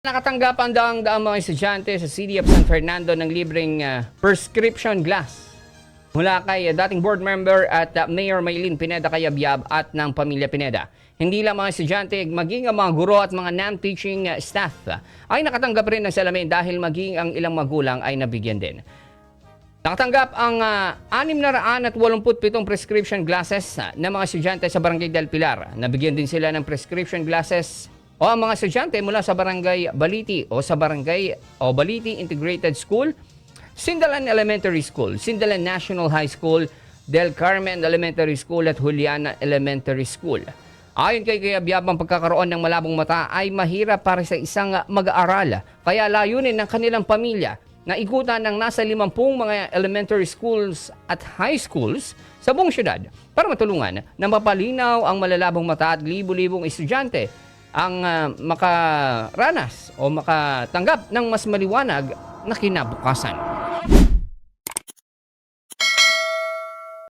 Nakatanggap ang daang-daang mga estudyante sa City of San Fernando ng libreng prescription glass mula kay dating board member at Mayor Maylin Pineda Cayabyab at ng pamilya Pineda. Hindi lang mga estudyante, maging ang mga guro at mga non-teaching staff ay nakatanggap rin ng salamin dahil maging ang ilang magulang ay nabigyan din. Nakatanggap ang 687 prescription glasses ng mga estudyante sa Barangay del Pilar. Nabigyan din sila ng prescription glasses o ang mga estudyante mula sa Barangay Baliti o sa Barangay o Baliti Integrated School, Sindalan Elementary School, Sindalan National High School, Del Carmen Elementary School at Juliana Elementary School. Ayon kay Cayabyab, ang pagkakaroon ng malabong mata ay mahirap para sa isang mag-aaral. Kaya layunin ng kanilang pamilya na ikutan ng nasa 50 mga elementary schools at high schools sa buong syudad para matulungan na mapalinaw ang malalabong mata at libo-libong estudyante ang makaranas o makatanggap ng mas maliwanag na kinabukasan.